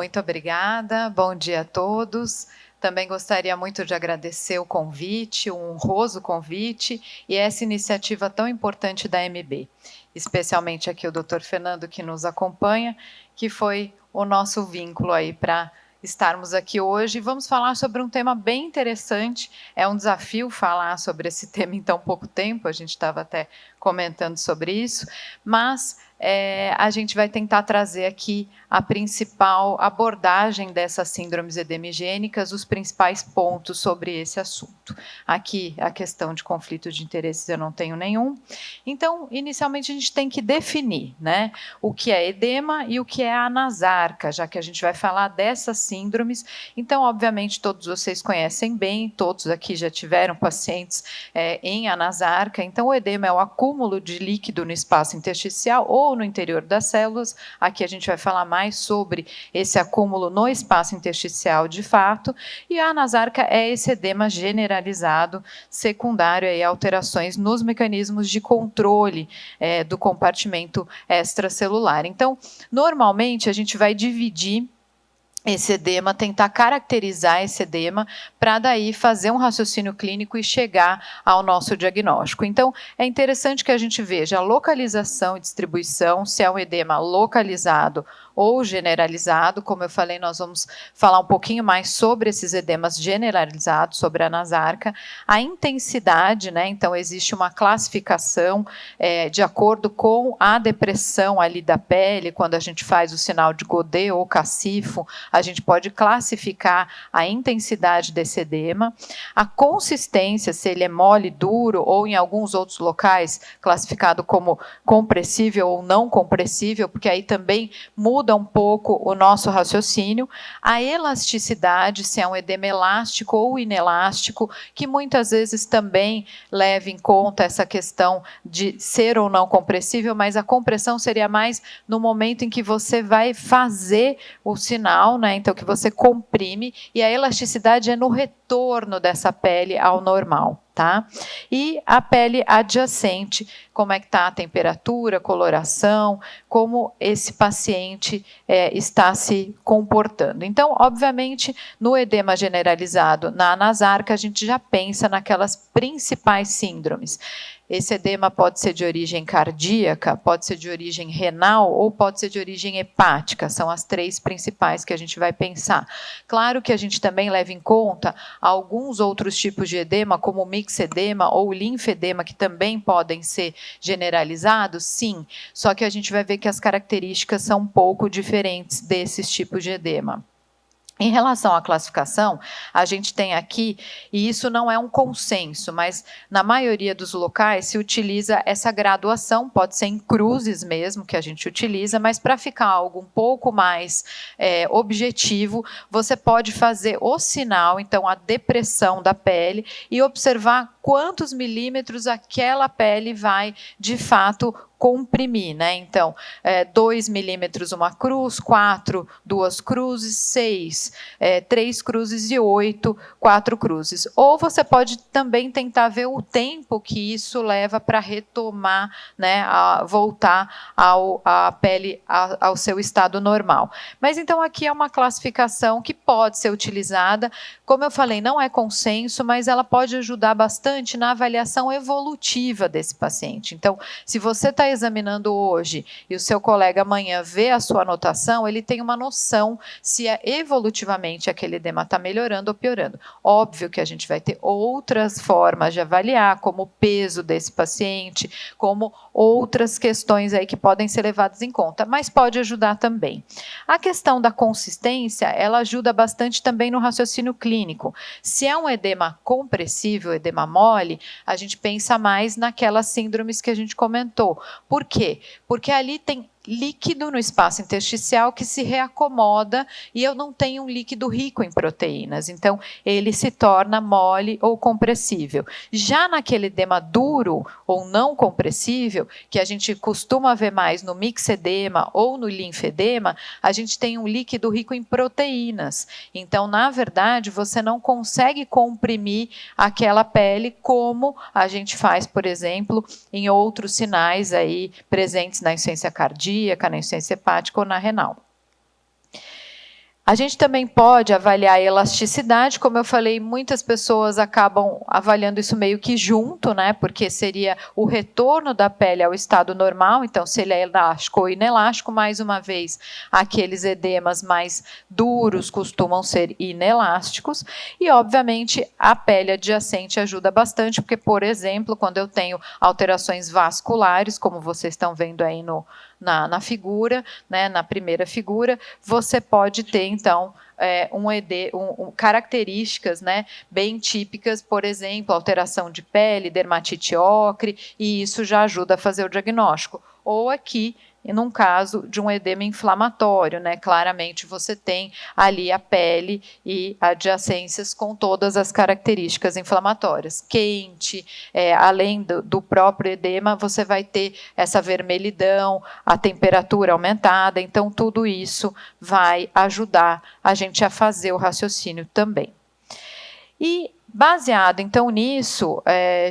Muito obrigada, bom dia a todos. Também gostaria muito de agradecer o convite, o honroso convite, e essa iniciativa tão importante da MB, especialmente aqui o Dr. Fernando, que nos acompanha, que foi o nosso vínculo aí para estarmos aqui hoje. Vamos falar sobre um tema bem interessante, é um desafio falar sobre esse tema em tão pouco tempo, a gente estava até comentando sobre isso, mas a gente vai tentar trazer aqui a principal abordagem dessas síndromes edemigênicas, os principais pontos sobre esse assunto. Aqui, a questão de conflito de interesses eu não tenho nenhum. Então, inicialmente, a gente tem que definir, né, o que é edema e o que é anasarca, já que a gente vai falar dessas síndromes. Então, obviamente, todos vocês conhecem bem, todos aqui já tiveram pacientes em anasarca. Então, o edema é o acúmulo de líquido no espaço intersticial ou no interior das células. Aqui a gente vai falar mais sobre esse acúmulo no espaço intersticial de fato, e a anasarca é esse edema generalizado, secundário a alterações nos mecanismos de controle do compartimento extracelular. Então, normalmente a gente vai dividir esse edema, tentar caracterizar esse edema, para daí fazer um raciocínio clínico e chegar ao nosso diagnóstico. Então, é interessante que a gente veja a localização e distribuição, se é um edema localizado ou generalizado. Como eu falei, nós vamos falar um pouquinho mais sobre esses edemas generalizados, sobre a anasarca, a intensidade, né? Então, existe uma classificação de acordo com a depressão ali da pele, quando a gente faz o sinal de Godet ou Cacifo, a gente pode classificar a intensidade desse edema, a consistência, se ele é mole, duro, ou em alguns outros locais classificado como compressível ou não compressível, porque aí também muda um pouco o nosso raciocínio, a elasticidade, se é um edema elástico ou inelástico, que muitas vezes também leva em conta essa questão de ser ou não compressível, mas a compressão seria mais no momento em que você vai fazer o sinal, né? Então, que você comprime, e a elasticidade é no retorno dessa pele ao normal, tá? E a pele adjacente, como é que está a temperatura, coloração, como esse paciente está se comportando. Então, obviamente, no edema generalizado, na anasarca, a gente já pensa naquelas principais síndromes. Esse edema pode ser de origem cardíaca, pode ser de origem renal ou pode ser de origem hepática. São as três principais que a gente vai pensar. Claro que a gente também leva em conta alguns outros tipos de edema, como o mixedema ou o linfedema, que também podem ser generalizados, sim. Só que a gente vai ver que as características são um pouco diferentes desses tipos de edema. Em relação à classificação, a gente tem aqui, e isso não é um consenso, mas na maioria dos locais se utiliza essa graduação, pode ser em cruzes mesmo que a gente utiliza, mas para ficar algo um pouco mais objetivo, você pode fazer o sinal, então a depressão da pele, e observar quantos milímetros aquela pele vai, de fato, comprimir, né? Então, 2 milímetros uma cruz, 4, 2 cruzes, 6, 3 cruzes e 8, 4 cruzes. Ou você pode também tentar ver o tempo que isso leva para retomar, né, a voltar a pele ao seu estado normal. Mas então aqui é uma classificação que pode ser utilizada, como eu falei, não é consenso, mas ela pode ajudar bastante na avaliação evolutiva desse paciente. Então, se você está examinando hoje e o seu colega amanhã vê a sua anotação, ele tem uma noção se evolutivamente aquele edema está melhorando ou piorando. Óbvio que a gente vai ter outras formas de avaliar, como o peso desse paciente, como outras questões aí que podem ser levadas em conta, mas pode ajudar também. A questão da consistência, ela ajuda bastante também no raciocínio clínico. Se é um edema compressível, edema mole, a gente pensa mais naquelas síndromes que a gente comentou. Por quê? Porque ali tem líquido no espaço intersticial que se reacomoda e eu não tenho um líquido rico em proteínas, então ele se torna mole ou compressível. Já naquele edema duro ou não compressível, que a gente costuma ver mais no mixedema ou no linfedema, a gente tem um líquido rico em proteínas. Então, na verdade, você não consegue comprimir aquela pele como a gente faz, por exemplo, em outros sinais aí presentes na insuficiência cardíaca, na insuficiência hepática ou na renal. A gente também pode avaliar a elasticidade, como eu falei, muitas pessoas acabam avaliando isso meio que junto, né? Porque seria o retorno da pele ao estado normal, então se ele é elástico ou inelástico, mais uma vez, aqueles edemas mais duros costumam ser inelásticos, e obviamente a pele adjacente ajuda bastante, porque, por exemplo, quando eu tenho alterações vasculares, como vocês estão vendo aí na figura, né, na primeira figura, você pode ter, então, características, né, bem típicas, por exemplo, alteração de pele, dermatite ocre, e isso já ajuda a fazer o diagnóstico. Ou aqui, num caso de um edema inflamatório, né, claramente você tem ali a pele e adjacências com todas as características inflamatórias. Quente, além do próprio edema, você vai ter essa vermelhidão, a temperatura aumentada, então tudo isso vai ajudar a gente a fazer o raciocínio também. E baseado, então, nisso,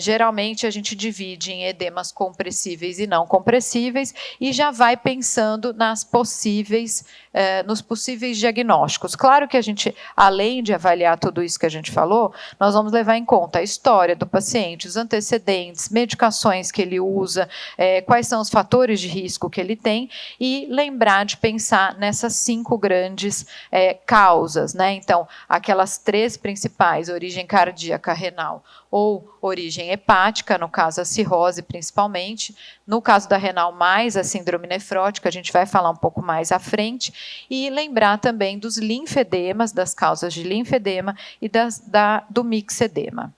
geralmente a gente divide em edemas compressíveis e não compressíveis e já vai pensando nos possíveis diagnósticos. Claro que a gente, além de avaliar tudo isso que a gente falou, nós vamos levar em conta a história do paciente, os antecedentes, medicações que ele usa, quais são os fatores de risco que ele tem e lembrar de pensar nessas 5 grandes causas, né? Então, aquelas 3 principais, origem cardíaca, renal ou origem hepática, no caso a cirrose principalmente, no caso da renal mais a síndrome nefrótica, a gente vai falar um pouco mais à frente, e lembrar também dos linfedemas, das causas de linfedema e do mixedema.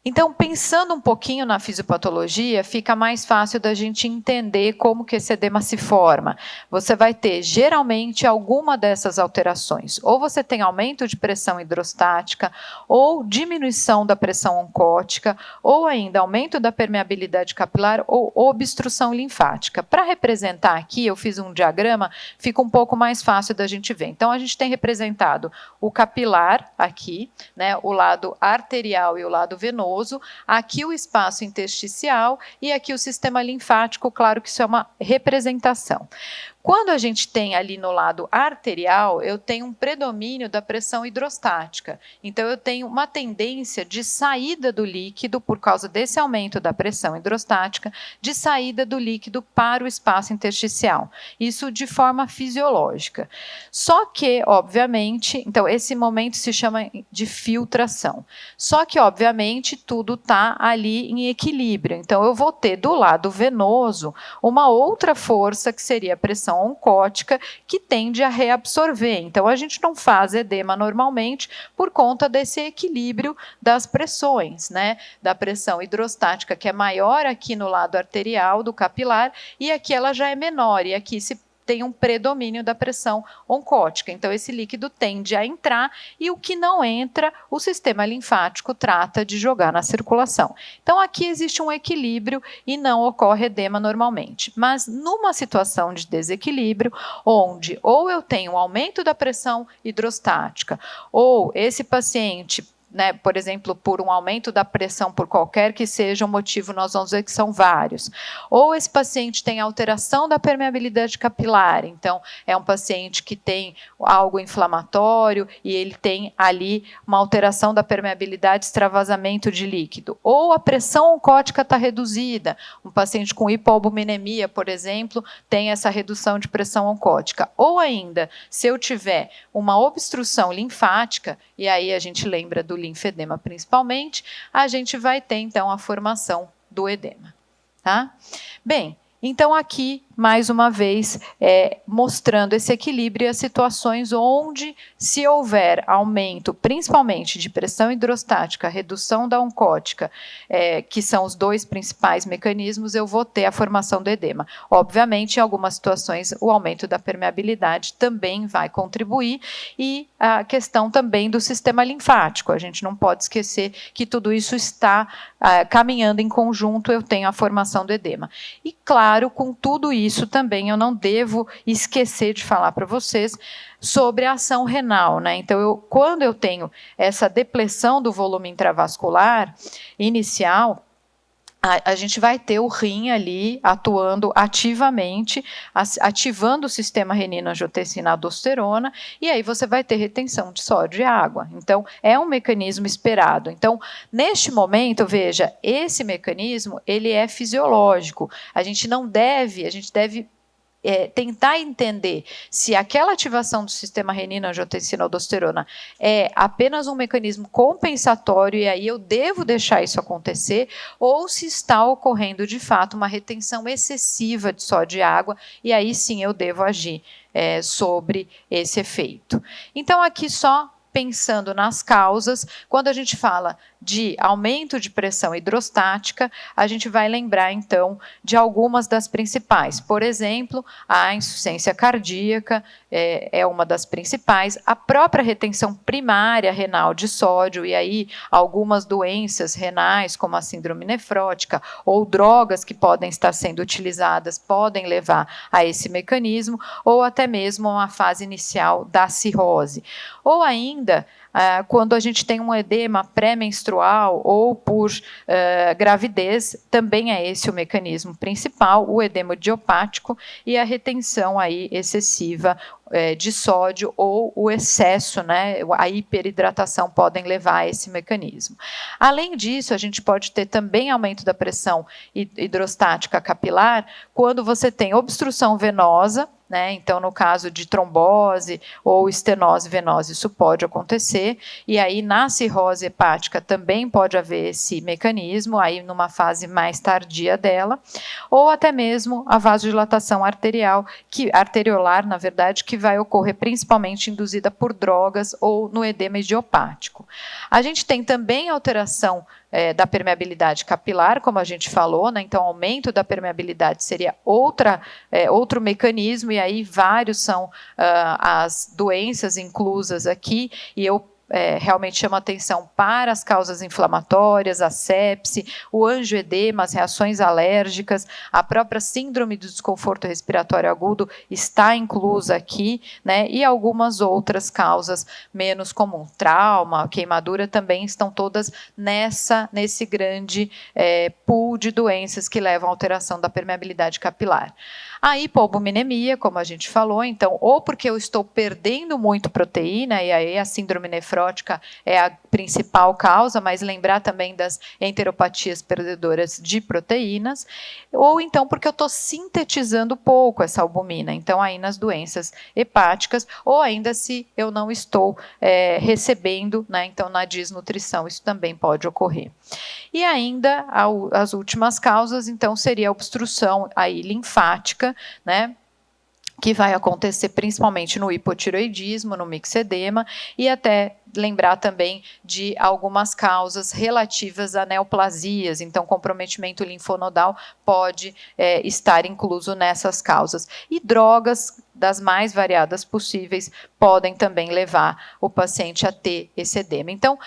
Então, pensando um pouquinho na fisiopatologia, fica mais fácil da gente entender como que esse edema se forma. Você vai ter, geralmente, alguma dessas alterações. Ou você tem aumento de pressão hidrostática, ou diminuição da pressão oncótica, ou ainda aumento da permeabilidade capilar ou obstrução linfática. Para representar aqui, eu fiz um diagrama, fica um pouco mais fácil da gente ver. Então, a gente tem representado o capilar aqui, né, o lado arterial e o lado venoso, aqui o espaço intersticial e aqui o sistema linfático, claro que isso é uma representação. Quando a gente tem ali no lado arterial, eu tenho um predomínio da pressão hidrostática. Então, eu tenho uma tendência de saída do líquido, por causa desse aumento da pressão hidrostática, de saída do líquido para o espaço intersticial. Isso de forma fisiológica. Só que, obviamente, então, esse momento se chama de filtração. Só que, obviamente, tudo está ali em equilíbrio. Então, eu vou ter do lado venoso uma outra força, que seria a pressão oncótica, que tende a reabsorver. Então, a gente não faz edema normalmente por conta desse equilíbrio das pressões, né? Da pressão hidrostática, que é maior aqui no lado arterial do capilar, e aqui ela já é menor, e aqui se tem um predomínio da pressão oncótica. Então, esse líquido tende a entrar e o que não entra, o sistema linfático trata de jogar na circulação. Então, aqui existe um equilíbrio e não ocorre edema normalmente. Mas, numa situação de desequilíbrio, onde ou eu tenho um aumento da pressão hidrostática, ou esse paciente, né, por exemplo, por um aumento da pressão, por qualquer que seja o motivo, nós vamos ver que são vários. Ou esse paciente tem alteração da permeabilidade capilar, então é um paciente que tem algo inflamatório e ele tem ali uma alteração da permeabilidade, extravasamento de líquido. Ou a pressão oncótica está reduzida, um paciente com hipoalbuminemia, por exemplo, tem essa redução de pressão oncótica. Ou ainda, se eu tiver uma obstrução linfática, e aí a gente lembra do linfedema principalmente, a gente vai ter então a formação do edema. Tá? Bem, então aqui, mais uma vez, mostrando esse equilíbrio e as situações onde, se houver aumento, principalmente de pressão hidrostática, redução da oncótica, que são os 2 principais mecanismos, eu vou ter a formação do edema. Obviamente, em algumas situações, o aumento da permeabilidade também vai contribuir, e a questão também do sistema linfático. A gente não pode esquecer que tudo isso está caminhando em conjunto, eu tenho a formação do edema. E, claro, com tudo isso também eu não devo esquecer de falar para vocês sobre a ação renal, né? Então, quando eu tenho essa depressão do volume intravascular inicial, a gente vai ter o rim ali atuando ativamente, ativando o sistema renina-angiotensina-aldosterona, e aí você vai ter retenção de sódio e água. Então, é um mecanismo esperado. Então, neste momento, veja, esse mecanismo, ele é fisiológico. A gente deve tentar entender se aquela ativação do sistema renina-angiotensina-aldosterona é apenas um mecanismo compensatório e aí eu devo deixar isso acontecer, ou se está ocorrendo de fato uma retenção excessiva de sódio e água, e aí sim eu devo agir sobre esse efeito. Então, aqui só pensando nas causas, quando a gente fala de aumento de pressão hidrostática, a gente vai lembrar então de algumas das principais. Por exemplo, a insuficiência cardíaca é uma das principais, a própria retenção primária renal de sódio, e aí algumas doenças renais, como a síndrome nefrótica, ou drogas que podem estar sendo utilizadas, podem levar a esse mecanismo, ou até mesmo uma fase inicial da cirrose. Ou ainda, quando a gente tem um edema pré-menstrual ou por gravidez, também é esse o mecanismo principal, o edema idiopático e a retenção aí excessiva de sódio ou o excesso, né, a hiperidratação podem levar a esse mecanismo. Além disso, a gente pode ter também aumento da pressão hidrostática capilar quando você tem obstrução venosa, né? Então, no caso de trombose ou estenose venosa, isso pode acontecer. E aí, na cirrose hepática, também pode haver esse mecanismo, aí numa fase mais tardia dela. Ou até mesmo a vasodilatação arteriolar, na verdade, que vai ocorrer principalmente induzida por drogas ou no edema idiopático. A gente tem também alteração da permeabilidade capilar, como a gente falou, né? Então, aumento da permeabilidade seria outro mecanismo, e aí vários são as doenças inclusas aqui, e eu realmente chamo atenção para as causas inflamatórias, a sepse, o angioedema, as reações alérgicas, a própria síndrome do desconforto respiratório agudo está inclusa aqui, né? E algumas outras causas menos comuns, trauma, queimadura, também estão todas nesse grande pool de doenças que levam à alteração da permeabilidade capilar. A hipoalbuminemia, como a gente falou, então, ou porque eu estou perdendo muito proteína, e aí a síndrome nefrótica é a principal causa, mas lembrar também das enteropatias perdedoras de proteínas, ou então porque eu estou sintetizando pouco essa albumina, então aí nas doenças hepáticas, ou ainda se eu não estou recebendo, né, então na desnutrição, isso também pode ocorrer. E ainda as últimas causas, então, seria a obstrução aí linfática, né, que vai acontecer principalmente no hipotireoidismo, no mixedema, e até lembrar também de algumas causas relativas a neoplasias, então comprometimento linfonodal pode estar incluso nessas causas. E drogas das mais variadas possíveis podem também levar o paciente a ter esse edema. Então,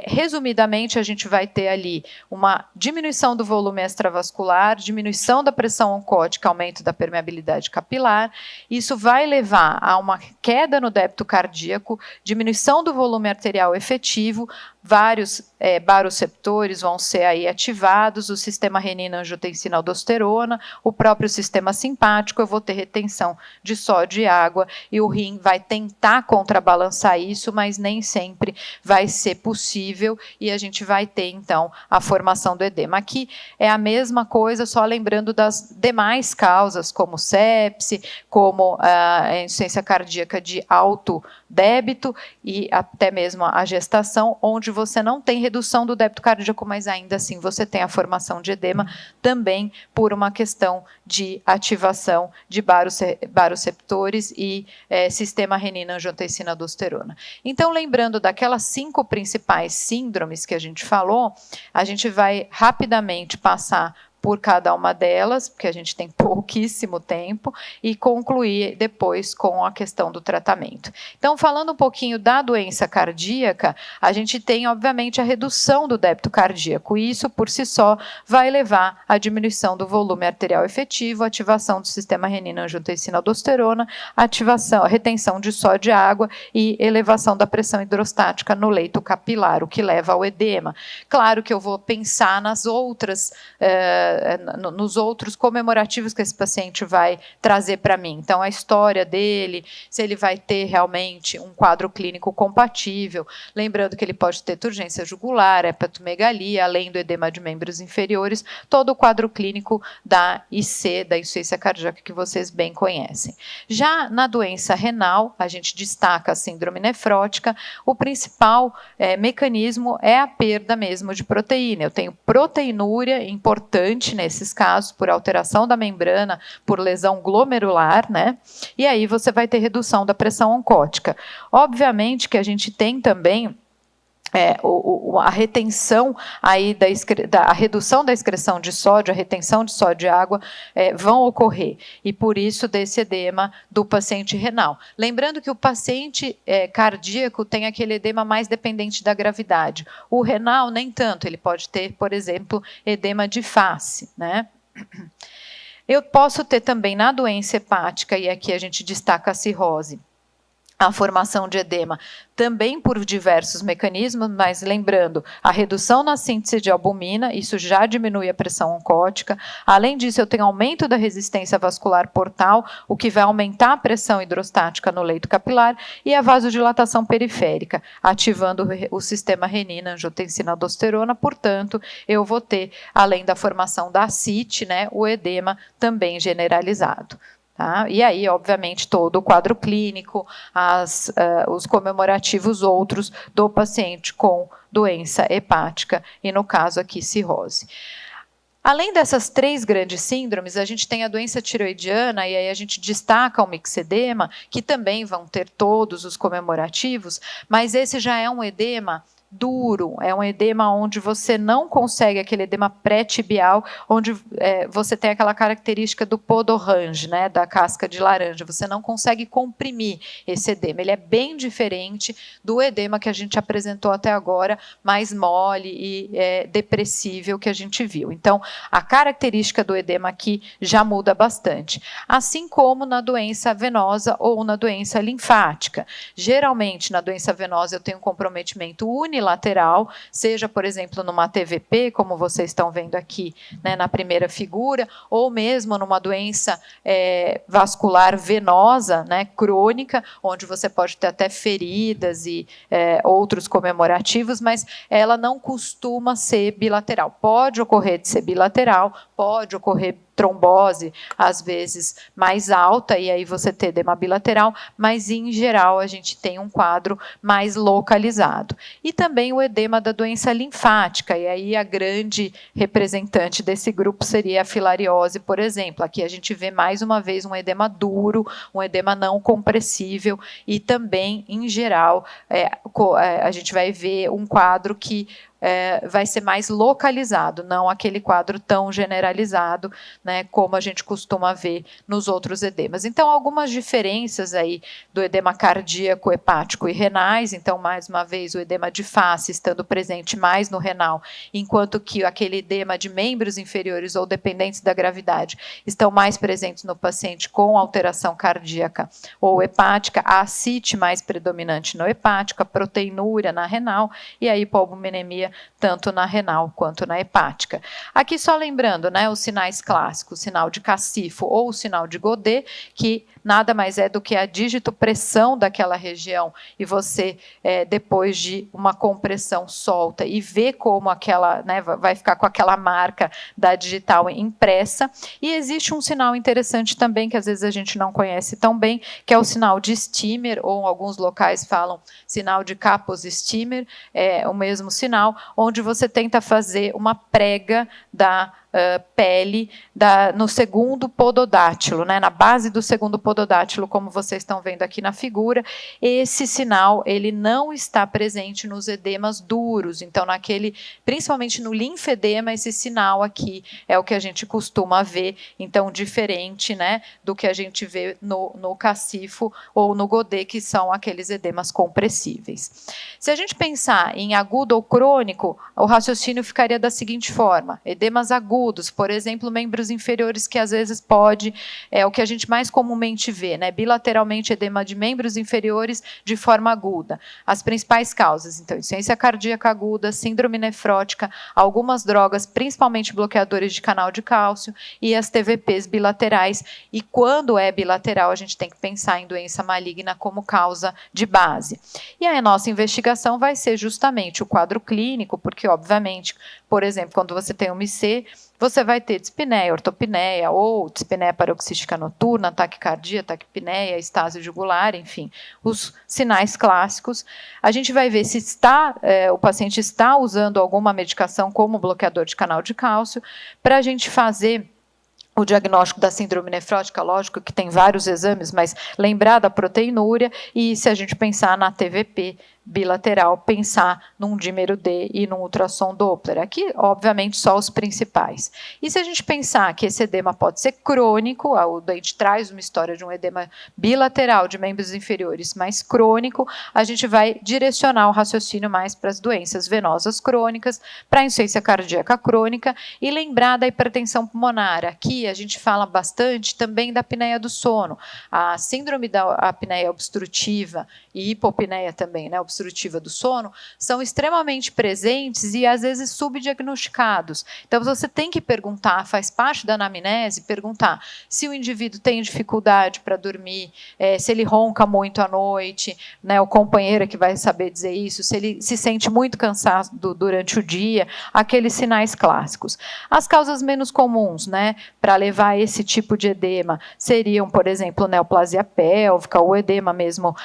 resumidamente, a gente vai ter ali uma diminuição do volume extravascular, diminuição da pressão oncótica, aumento da permeabilidade capilar. Isso vai levar a uma queda no débito cardíaco, diminuição do volume arterial efetivo, vários baroreceptores vão ser aí ativados, o sistema renina-angiotensina-aldosterona, o próprio sistema simpático, eu vou ter retenção de sódio e água, e o rim vai tentar contrabalançar isso, mas nem sempre vai ser possível, e a gente vai ter, então, a formação do edema. Aqui é a mesma coisa, só lembrando das demais causas, como sepse, como a insuficiência cardíaca de alto débito, e até mesmo a gestação, onde você não tem redução do débito cardíaco, mas ainda assim você tem a formação de edema, também por uma questão de ativação de baroreceptores e sistema renina-angiotensina-aldosterona. Então, lembrando daquelas 5 principais síndromes que a gente falou, a gente vai rapidamente passar por cada uma delas, porque a gente tem pouquíssimo tempo, e concluir depois com a questão do tratamento. Então, falando um pouquinho da doença cardíaca, a gente tem, obviamente, a redução do débito cardíaco, e isso, por si só, vai levar à diminuição do volume arterial efetivo, ativação do sistema renina-angiotensina-aldosterona, ativação, retenção de sódio e água e elevação da pressão hidrostática no leito capilar, o que leva ao edema. Claro que eu vou pensar nas outras nos outros comemorativos que esse paciente vai trazer para mim. Então, a história dele, se ele vai ter realmente um quadro clínico compatível, lembrando que ele pode ter turgência jugular, hepatomegalia, além do edema de membros inferiores, todo o quadro clínico da IC, da insuficiência cardíaca, que vocês bem conhecem. Já na doença renal, a gente destaca a síndrome nefrótica, o principal mecanismo é a perda mesmo de proteína. Eu tenho proteinúria importante nesses casos, por alteração da membrana, por lesão glomerular, né? E aí você vai ter redução da pressão oncótica. Obviamente que a gente tem também a retenção aí a redução da excreção de sódio, a retenção de sódio e água vão ocorrer, e por isso desse edema do paciente renal. Lembrando que o paciente cardíaco tem aquele edema mais dependente da gravidade, o renal nem tanto, ele pode ter, por exemplo, edema de face, né? Eu posso ter também na doença hepática, e aqui a gente destaca a cirrose, a formação de edema, também por diversos mecanismos, mas lembrando, a redução na síntese de albumina, isso já diminui a pressão oncótica. Além disso, eu tenho aumento da resistência vascular portal, o que vai aumentar a pressão hidrostática no leito capilar, e a vasodilatação periférica, ativando o sistema renina-angiotensina-aldosterona, portanto, eu vou ter, além da formação da ascite, né, o edema também generalizado. Tá? E aí, obviamente, todo o quadro clínico, os comemorativos outros do paciente com doença hepática e, no caso aqui, cirrose. Além dessas três grandes síndromes, a gente tem a doença tiroidiana, e aí a gente destaca o mixedema, que também vão ter todos os comemorativos, mas esse já é um edema duro, é um edema onde você não consegue, aquele edema pré-tibial, onde você tem aquela característica do podorange, né, da casca de laranja, você não consegue comprimir esse edema, ele é bem diferente do edema que a gente apresentou até agora, mais mole e depressível que a gente viu. Então, a característica do edema aqui já muda bastante, assim como na doença venosa ou na doença linfática. Geralmente, na doença venosa, eu tenho um comprometimento unilateral, seja, por exemplo, numa TVP, como vocês estão vendo aqui, né, na primeira figura, ou mesmo numa doença vascular venosa, né, crônica, onde você pode ter até feridas e outros comemorativos, mas ela não costuma ser bilateral. Pode ocorrer de ser bilateral, pode ocorrer trombose, às vezes mais alta, e aí você ter edema bilateral, mas em geral a gente tem um quadro mais localizado. E também o edema da doença linfática, e aí a grande representante desse grupo seria a filariose, por exemplo. Aqui a gente vê mais uma vez um edema duro, um edema não compressível, e também, em geral, a gente vai ver um quadro que vai ser mais localizado, não aquele quadro tão generalizado, né, como a gente costuma ver nos outros edemas. Então, algumas diferenças aí do edema cardíaco, hepático e renais. Então, mais uma vez, o edema de face estando presente mais no renal, enquanto que aquele edema de membros inferiores ou dependentes da gravidade estão mais presentes no paciente com alteração cardíaca ou hepática, a ascite mais predominante no hepática, a proteinúria na renal e a hipoalbuminemia tanto na renal quanto na hepática. Aqui só lembrando, né, os sinais clássicos, o sinal de Cassifo ou o sinal de Godet, que nada mais é do que a digitopressão daquela região, e você, depois de uma compressão, solta e vê como aquela, né, vai ficar com aquela marca da digital impressa. E existe um sinal interessante também, que às vezes a gente não conhece tão bem, que é o sinal de Stimmer, ou em alguns locais falam sinal de Kaposi-Stimmer, é o mesmo sinal, onde você tenta fazer uma prega da pele no segundo pododátilo, né, na base do segundo pododátilo, como vocês estão vendo aqui na figura. Esse sinal ele não está presente nos edemas duros, então principalmente no linfedema, esse sinal aqui é o que a gente costuma ver, então diferente, né, do que a gente vê no cacifo ou no godê, que são aqueles edemas compressíveis. Se a gente pensar em agudo ou crônico, o raciocínio ficaria da seguinte forma: edemas agudos, por exemplo, membros inferiores, que às vezes é o que a gente mais comumente vê, né? Bilateralmente edema de membros inferiores de forma aguda. As principais causas, então, insuficiência cardíaca aguda, síndrome nefrótica, algumas drogas, principalmente bloqueadores de canal de cálcio, e as TVPs bilaterais. E quando é bilateral, a gente tem que pensar em doença maligna como causa de base. E aí a nossa investigação vai ser justamente o quadro clínico, porque, obviamente, por exemplo, quando você tem uma IC, você vai ter dispneia, ortopneia ou dispneia paroxística noturna, taquicardia, taquipneia, estase jugular, enfim, os sinais clássicos. A gente vai ver se o paciente está usando alguma medicação como bloqueador de canal de cálcio, para a gente fazer o diagnóstico da síndrome nefrótica. Lógico que tem vários exames, mas lembrar da proteinúria, e se a gente pensar na TVP bilateral, pensar num dímero D e num ultrassom Doppler. Aqui, obviamente, só os principais. E se a gente pensar que esse edema pode ser crônico, o dente traz uma história de um edema bilateral de membros inferiores mais crônico, a gente vai direcionar o raciocínio mais para as doenças venosas crônicas, para a insuficiência cardíaca crônica, e lembrar da hipertensão pulmonar. Aqui a gente fala bastante também da apneia do sono. A síndrome da apneia obstrutiva e hipopneia também, né, obstrutiva do sono, são extremamente presentes e às vezes subdiagnosticados. Então você tem que perguntar, faz parte da anamnese, perguntar se o indivíduo tem dificuldade para dormir, se ele ronca muito à noite, né, o companheiro é que vai saber dizer isso, se ele se sente muito cansado durante o dia, aqueles sinais clássicos. As causas menos comuns, né, para levar a esse tipo de edema seriam, por exemplo, neoplasia pélvica, ou edema mesmo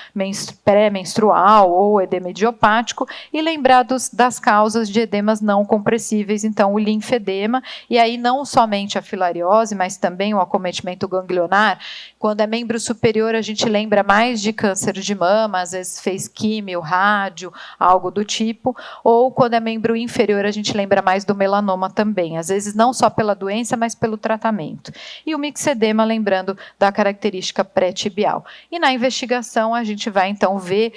pré-menstrual, ou edema idiopático, e lembrar das causas de edemas não compressíveis, então o linfedema, e aí não somente a filariose, mas também o acometimento ganglionar. Quando é membro superior, a gente lembra mais de câncer de mama, às vezes fez químio, rádio, algo do tipo, ou quando é membro inferior, a gente lembra mais do melanoma também, às vezes não só pela doença, mas pelo tratamento. E o mixedema, lembrando da característica pré-tibial. E na investigação, a gente vai então ver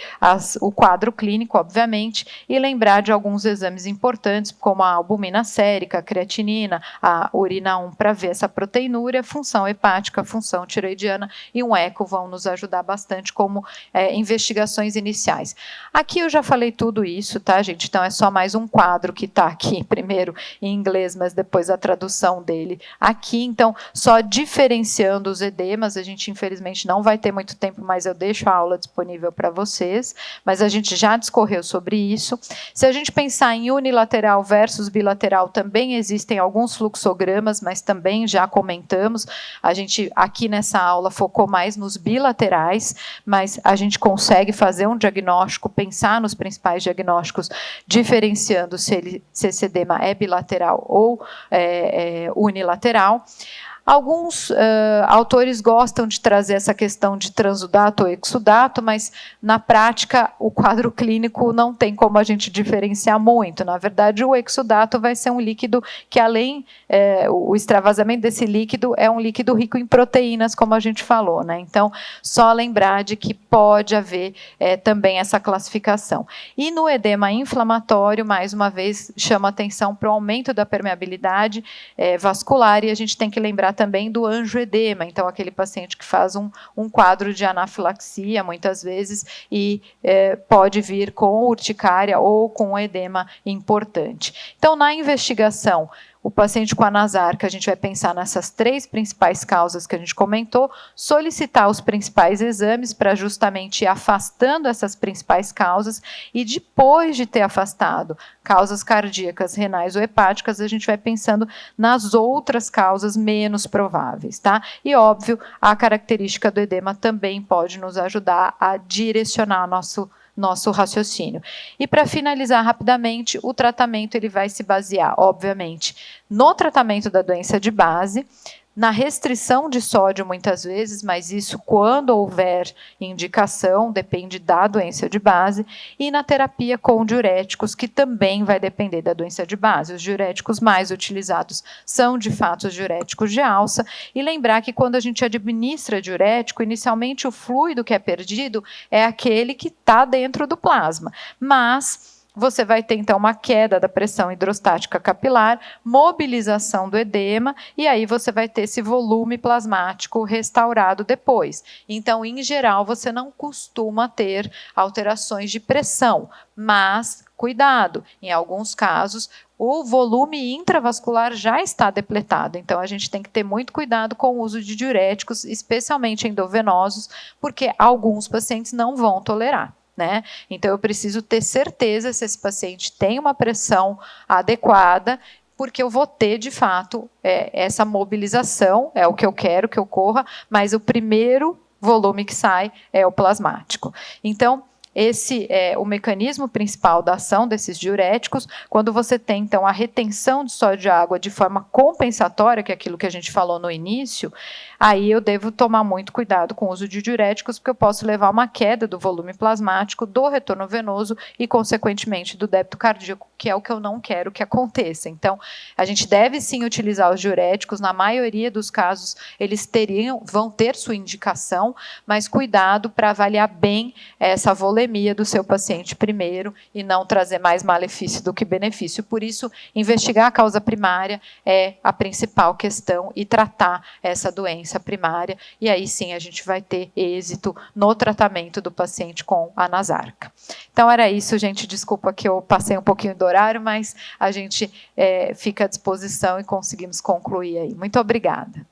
o quadro clínico, obviamente, e lembrar de alguns exames importantes, como a albumina sérica, a creatinina, a urina 1 para ver essa proteinúria, função hepática, função tiroidiana, e um eco vão nos ajudar bastante como investigações iniciais. Aqui eu já falei tudo isso, tá, gente? Então é só mais um quadro que está aqui, primeiro em inglês, mas depois a tradução dele aqui. Então, só diferenciando os edemas, a gente infelizmente não vai ter muito tempo, mas eu deixo a aula disponível para vocês, mas a gente já discorreu sobre isso. Se a gente pensar em unilateral versus bilateral, também existem alguns fluxogramas, mas também já comentamos. A gente aqui nessa aula focou mais nos bilaterais, mas a gente consegue fazer um diagnóstico, pensar nos principais diagnósticos, diferenciando se esse edema é bilateral ou unilateral. Alguns autores gostam de trazer essa questão de transudato ou exudato, mas na prática o quadro clínico não tem como a gente diferenciar muito. Na verdade, o exudato vai ser um líquido que, além, o extravasamento desse líquido é um líquido rico em proteínas, como a gente falou, né? Então, só lembrar de que pode haver também essa classificação. E no edema inflamatório, mais uma vez, chama atenção para o aumento da permeabilidade vascular, e a gente tem que lembrar também do angioedema, então aquele paciente que faz um quadro de anafilaxia, muitas vezes, e pode vir com urticária ou com edema importante. Então, na investigação, o paciente com anasarca, a gente vai pensar nessas 3 principais causas que a gente comentou, solicitar os principais exames para justamente ir afastando essas principais causas, e depois de ter afastado causas cardíacas, renais ou hepáticas, a gente vai pensando nas outras causas menos prováveis, tá? E, óbvio, a característica do edema também pode nos ajudar a direcionar nosso raciocínio. E para finalizar rapidamente, o tratamento ele vai se basear, obviamente, no tratamento da doença de base, na restrição de sódio muitas vezes, mas isso quando houver indicação, depende da doença de base, e na terapia com diuréticos, que também vai depender da doença de base. Os diuréticos mais utilizados são, de fato, os diuréticos de alça, e lembrar que quando a gente administra diurético, inicialmente o fluido que é perdido é aquele que está dentro do plasma, mas você vai ter, então, uma queda da pressão hidrostática capilar, mobilização do edema, e aí você vai ter esse volume plasmático restaurado depois. Então, em geral, você não costuma ter alterações de pressão, mas, cuidado, em alguns casos, o volume intravascular já está depletado, então a gente tem que ter muito cuidado com o uso de diuréticos, especialmente endovenosos, porque alguns pacientes não vão tolerar. Né? Então, eu preciso ter certeza se esse paciente tem uma pressão adequada, porque eu vou ter, de fato, essa mobilização, é o que eu quero que ocorra, mas o primeiro volume que sai é o plasmático. Então, esse é o mecanismo principal da ação desses diuréticos. Quando você tem, então, a retenção de sódio e água de forma compensatória, que é aquilo que a gente falou no início, aí eu devo tomar muito cuidado com o uso de diuréticos, porque eu posso levar a uma queda do volume plasmático, do retorno venoso e, consequentemente, do débito cardíaco, que é o que eu não quero que aconteça. Então, a gente deve sim utilizar os diuréticos, na maioria dos casos eles vão ter sua indicação, mas cuidado para avaliar bem essa volemia do seu paciente primeiro e não trazer mais malefício do que benefício. Por isso, investigar a causa primária é a principal questão e tratar essa doença primária, e aí sim a gente vai ter êxito no tratamento do paciente com a Nasarca. Então era isso, gente, desculpa que eu passei um pouquinho do horário, mas a gente fica à disposição e conseguimos concluir aí. Muito obrigada.